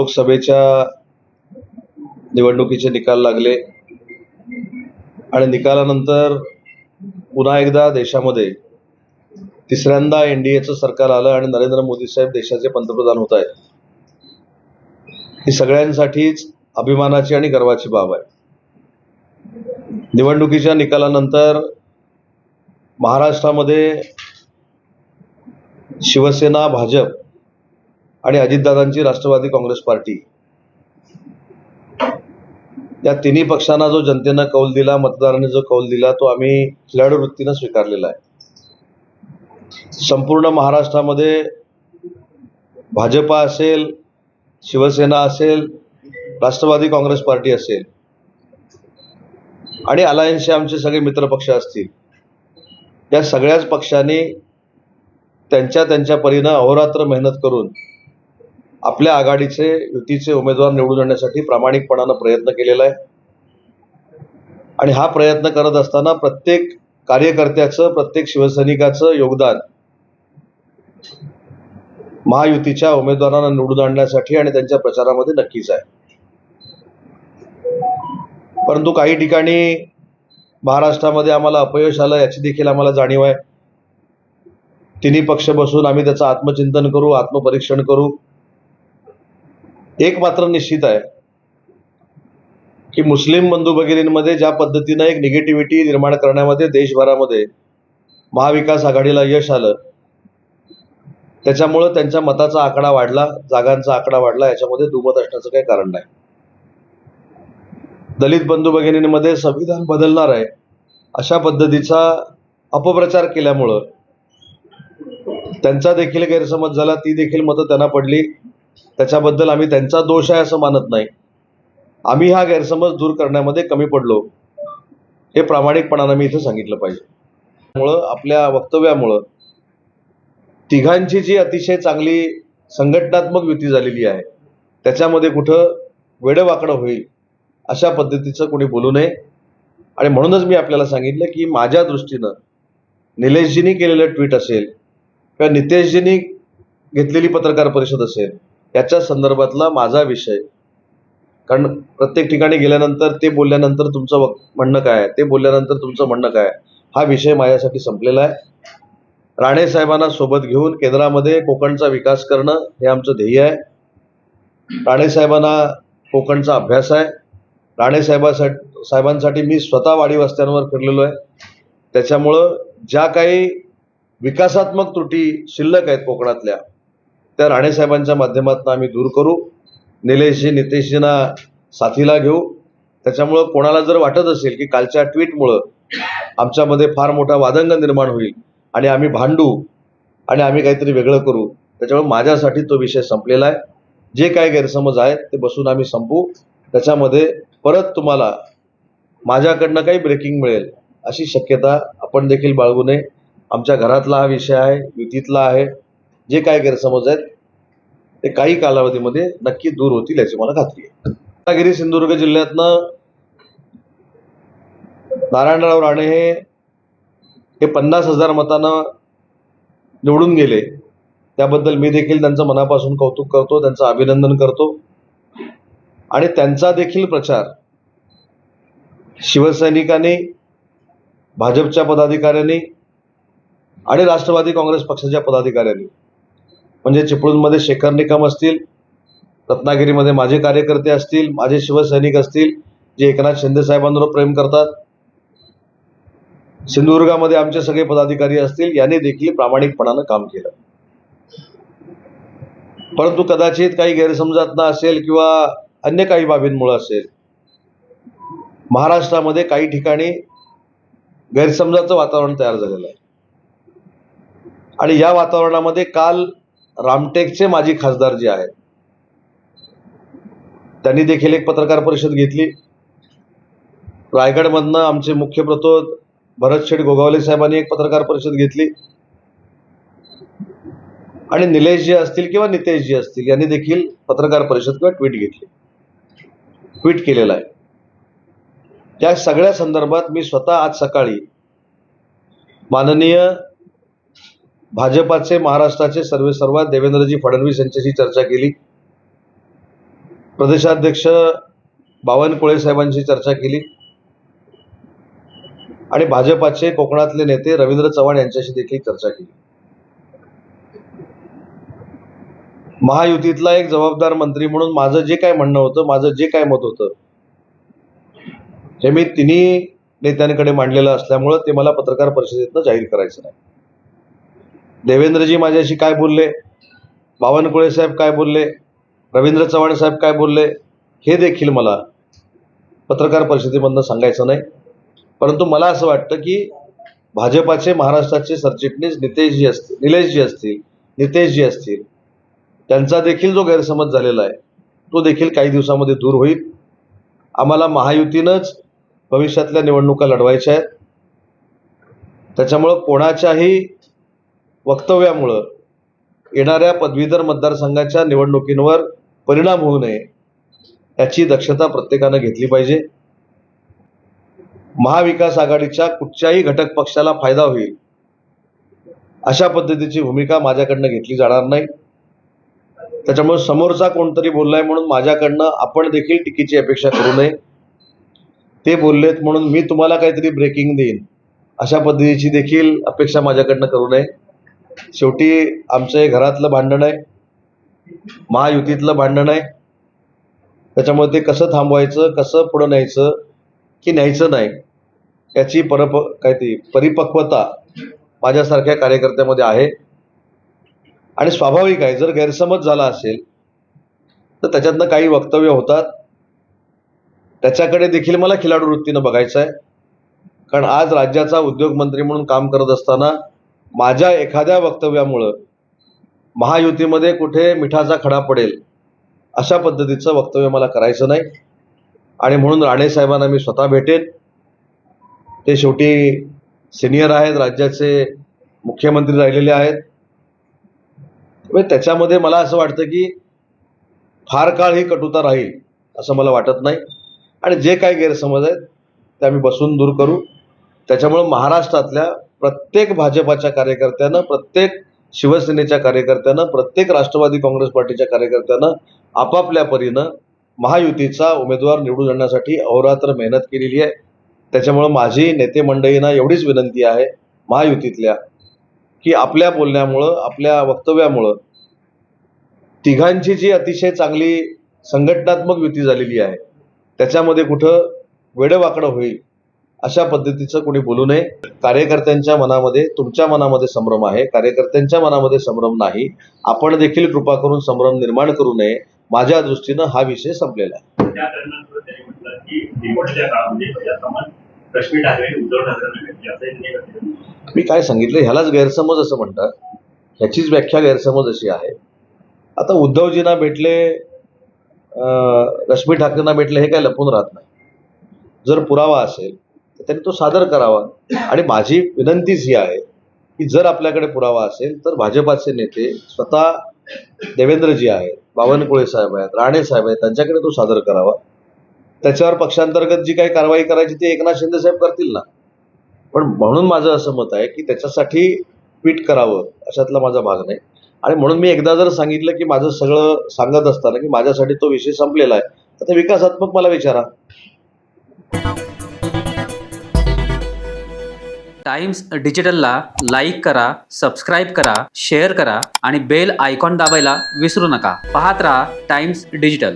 लोकसभेच्या निवडणुकीचे निकाल लागले आणि निकालानंतर पुन्हा एकदा देशामध्ये तिसऱ्यांदा एनडीएचं सरकार आलं आणि नरेंद्र मोदी साहेब देशाचे पंतप्रधान होत आहेत. ही सगळ्यांसाठीच अभिमानाची आणि गर्वाची बाब आहे. निवडणुकीच्या निकालानंतर महाराष्ट्रामध्ये शिवसेना, भाजप आणि अजितदादांची राष्ट्रवादी काँग्रेस पार्टी या तिन्ही पक्षांना जो जनतेनं कौल दिला, मतदारांनी जो कौल दिला, तो आम्ही खिलाडू वृत्तीनं स्वीकारलेला आहे. संपूर्ण महाराष्ट्रामध्ये भाजपा असेल, शिवसेना असेल, राष्ट्रवादी काँग्रेस पार्टी असेल आणि अलायन्सचे आमचे सगळे मित्रपक्ष असतील, या सगळ्याच पक्षांनी त्यांच्या त्यांच्या परीनं अहोरात्र मेहनत करून आपल्या आघाडीचे, युतीचे उमेदवार निवडून आणण्यासाठी प्रामाणिकपणानं प्रयत्न केलेला आहे. आणि हा प्रयत्न करत असताना प्रत्येक कार्यकर्त्याचं, प्रत्येक शिवसैनिकाचं योगदान महायुतीच्या उमेदवारांना निवडून आणण्यासाठी आणि त्यांच्या प्रचारामध्ये नक्कीच आहे. परंतु काही ठिकाणी महाराष्ट्रामध्ये आम्हाला अपयश आलं, याची देखील आम्हाला जाणीव आहे. तिन्ही पक्ष बसून आम्ही त्याचं आत्मचिंतन करू, आत्मपरीक्षण करू. एक मात्र निश्चित आहे की मुस्लिम बंधू भगिनींमध्ये ज्या पद्धतीनं एक निगेटिव्हिटी निर्माण करण्यामध्ये देशभरामध्ये महाविकास आघाडीला यश आलं, त्याच्यामुळं त्यांच्या मताचा आकडा वाढला, जागांचा आकडा वाढला, याच्यामध्ये दुमत असण्याचं काही कारण नाही. दलित बंधू भगिनींमध्ये संविधान बदलणार आहे अशा पद्धतीचा अपप्रचार केल्यामुळं त्यांचा देखील गैरसमज झाला, ती देखील मतं त्यांना पडली. त्याच्याबद्दल आम्ही त्यांचा दोष आहे असं मानत नाही. आम्ही हा गैरसमज दूर करण्यामध्ये कमी पडलो, हे प्रामाणिकपणानं मी इथं सांगितलं पाहिजे. त्यामुळं आपल्या वक्तव्यामुळं तिघांची जी अतिशय चांगली संघटनात्मक युती झालेली आहे, त्याच्यामध्ये कुठं वेडवाकडं होईल अशा पद्धतीचं कोणी बोलू नये. आणि म्हणूनच मी आपल्याला सांगितलं की माझ्या दृष्टीनं निलेशजींनी केलेलं ट्विट असेल किंवा नितेशजींनी घेतलेली पत्रकार परिषद असेल, याच्या संदर्भातला माझा विषय, कारण प्रत्येक ठिकाणी गेल्यानंतर ते बोलल्यानंतर तुमचं म्हणणं काय आहे, ते बोलल्यानंतर तुमचं म्हणणं काय आहे, हा विषय माझ्यासाठी संपलेला आहे. राणे साहेबांना सोबत घेऊन केंद्रामध्ये कोकणचा विकास करणं हे आमचं ध्येय आहे. राणे साहेबांना कोकणचा अभ्यास आहे. राणे साहेबांसाठी मी स्वतः वाडी वस्त्यांवर फिरलेलो आहे. त्याच्यामुळं ज्या काही विकासात्मक त्रुटी शिल्लक आहेत कोकणातल्या, त्या राणे साहेबांच्या माध्यमातून आम्ही दूर करू. निलेशजी, नितेशजींना साथीला घेऊ. त्याच्यामुळं कोणाला जर वाटत असेल की कालच्या ट्विटमुळं आमच्यामध्ये फार मोठा वादंग निर्माण होईल आणि आम्ही भांडू आणि आम्ही काहीतरी वेगळं करू, त्याच्यामुळे माझ्यासाठी तो विषय संपलेला आहे. जे काही गैरसमज आहेत ते बसून आम्ही संपू. त्याच्यामध्ये परत तुम्हाला माझ्याकडनं काही ब्रेकिंग मिळेल अशी शक्यता आपण देखील बाळगू नये. आमच्या घरातला हा विषय आहे, युतीतला आहे. जे काही गैरसमज आहेत ते काही कालावधीमध्ये नक्की दूर होतील याची मला खात्री आहे. रत्नागिरी, सिंधुदुर्ग जिल्ह्यातनं नारायणराव राणे हे 50,000 मतांना निवडून गेले. त्याबद्दल मी देखील त्यांचं मनापासून कौतुक करतो, त्यांचं अभिनंदन करतो. आणि त्यांचा देखील प्रचार शिवसैनिकांनी, भाजपच्या पदाधिकाऱ्यांनी आणि राष्ट्रवादी काँग्रेस पक्षाच्या पदाधिकाऱ्यांनी, म्हणजे चिपळूणमध्ये शेखर निकम असतील, रत्नागिरीमध्ये माझे कार्यकर्ते असतील, माझे शिवसैनिक असतील जे एकनाथ शिंदे साहेबांवर प्रेम करतात, सिंधुदुर्गामध्ये आमचे सगळे पदाधिकारी असतील, यांनी देखील प्रामाणिकपणानं काम केलं. परंतु कदाचित काही गैरसमजातनं असेल किंवा अन्य काही बाबींमुळे असेल, महाराष्ट्रामध्ये काही ठिकाणी गैरसमजाचं वातावरण तयार झालेलं आहे. आणि या वातावरणामध्ये काल रामटेकचे माजी खासदार जे आहेत त्यांनी देखील एक पत्रकार परिषद घेतली. रायगडमधनं आमचे मुख्य प्रतोद भरत शेठ गोगावले साहेबांनी एक पत्रकार परिषद घेतली. आणि निलेशजी असतील किंवा नितेशजी असतील यांनी देखील पत्रकार परिषद किंवा ट्विट केलेलं आहे. या सगळ्या संदर्भात मी स्वतः आज सकाळी माननीय भाजपाचे महाराष्ट्राचे सर्वेसर्वा देवेंद्रजी फडणवीस यांच्याशी चर्चा केली. प्रदेशाध्यक्ष बावनकुळे साहेबांशी चर्चा केली आणि भाजपाचे कोकणातले नेते रवींद्र चव्हाण यांच्याशी देखील चर्चा केली. महायुतीतला एक जबाबदार मंत्री म्हणून माझं जे काय म्हणणं होतं, माझं जे काय मत होतं, हे मी तिन्ही नेत्यांकडे मांडलेलं असल्यामुळं ते मला पत्रकार परिषदेतनं जाहीर करायचं नाही. देवेंद्रजी माझ्याशी काय बोलले, बावनकुळे साहेब काय बोलले, रवींद्र चव्हाण साहेब काय बोलले, हे देखील मला पत्रकार परिषदेमधनं सांगायचं नाही. परंतु मला असं वाटतं की भाजपाचे महाराष्ट्राचे सरचिटणीस निलेशजी असतील, त्यांचा देखील जो गैरसमज झालेला आहे तो देखील काही दिवसामध्ये दूर होईल. आम्हाला महायुतीनंच भविष्यातल्या निवडणुका लढवायच्या आहेत. त्याच्यामुळं कोणाच्याही वक्तव्यामुळं येणाऱ्या पदवीधर मतदारसंघाच्या निवडणुकींवर परिणाम होऊ नये याची दक्षता प्रत्येकानं घेतली पाहिजे. महाविकास आघाडीच्या कुठच्याही घटक पक्षाला फायदा होईल अशा पद्धतीची भूमिका माझ्याकडनं घेतली जाणार नाही. त्याच्यामुळे समोरचा कोणतरी बोललाय म्हणून माझ्याकडनं आपण देखील टीकेची अपेक्षा करू नये. ते बोललेत म्हणून मी तुम्हाला काहीतरी ब्रेकिंग देईन अशा पद्धतीची देखील अपेक्षा माझ्याकडनं करू नये. शेवटी आमचं हे घरातलं भांडण आहे, महायुतीतलं भांडण आहे. त्याच्यामुळे ते कसं थांबवायचं, कसं पुढं न्यायचं की न्यायचं नाही याची परिपक्वता माझ्यासारख्या कार्यकर्त्यामध्ये आहे. आणि स्वाभाविक आहे, जर गैरसमज झाला असेल तर त्याच्यातनं काही वक्तव्य होतात, त्याच्याकडे देखील मला खिलाडू वृत्तीनं बघायचं आहे. कारण आज राज्याचा उद्योगमंत्री म्हणून काम करत असताना माझ्या एखाद्या वक्तव्यामुळं महायुतीमध्ये कुठे मिठाचा खडा पडेल अशा पद्धतीचं वक्तव्य मला करायचं नाही. आणि म्हणून राणे साहेबांना मी स्वतः भेटेन. ते शेवटी सिनियर आहेत, राज्याचे मुख्यमंत्री राहिलेले आहेत. त्याच्यामध्ये मला असं वाटतं की फार काळ ही कटुता राहील असं मला वाटत नाही. आणि जे काही गैरसमज आहेत ते आम्ही बसून दूर करू. त्याच्यामुळं महाराष्ट्रातल्या प्रत्येक भाजपाच्या कार्यकर्त्यानं, प्रत्येक शिवसेनेच्या कार्यकर्त्यानं, प्रत्येक राष्ट्रवादी काँग्रेस पार्टीच्या कार्यकर्त्यानं आपापल्या परीनं महायुतीचा उमेदवार निवडून आणण्यासाठी अहोरात्र मेहनत केलेली आहे. त्याच्यामुळं माझी नेते मंडळींना एवढीच विनंती आहे महायुतीतल्या की आपल्या बोलण्यामुळं, आपल्या वक्तव्यामुळं तिघांची जी अतिशय चांगली संघटनात्मक युती झालेली आहे त्याच्यामध्ये कुठं वेडवाकडं होईल अशा पद्धतीचं कोणी बोलू नये. कार्यकर्त्यांच्या मनामध्ये, तुमच्या मनामध्ये संभ्रम आहे, कार्यकर्त्यांच्या मनामध्ये संभ्रम नाही. आपण देखील कृपा करून संभ्रम निर्माण करू नये. माझ्या दृष्टीनं हा विषय संपलेला आहे. मी काय सांगितलं, ह्यालाच गैरसमज असं म्हणतात. ह्याचीच व्याख्या गैरसमज अशी आहे. आता उद्धवजींना भेटले, रश्मी ठाकरेंना भेटले, हे काय लपून राहत नाही. जर पुरावा असेल तर त्यांनी तो सादर करावा. आणि माझी विनंतीच ही आहे की जर आपल्याकडे पुरावा असेल तर भाजपाचे नेते स्वतः देवेंद्रजी आहेत, बावनकुळे साहेब आहेत, राणे साहेब आहेत, त्यांच्याकडे तो सादर करावा. त्याच्यावर पक्षांतर्गत जी काही कारवाई करायची ती एकनाथ शिंदे साहेब करतील ना. पण म्हणून माझं असं मत आहे की त्याच्यासाठी ट्विट करावं अशातला माझा भाग नाही. आणि म्हणून मी एकदा जर सांगितलं की माझं सगळं सांगत असताना की माझ्यासाठी तो विषय संपलेला आहे, तर विकासात्मक मला विचारा. टाइम्स डिजिटलला लाईक करा, सबस्क्राईब करा, शेअर करा आणि बेल आयकॉन दाबायला विसरू नका. पाहत रहा टाइम्स डिजिटल.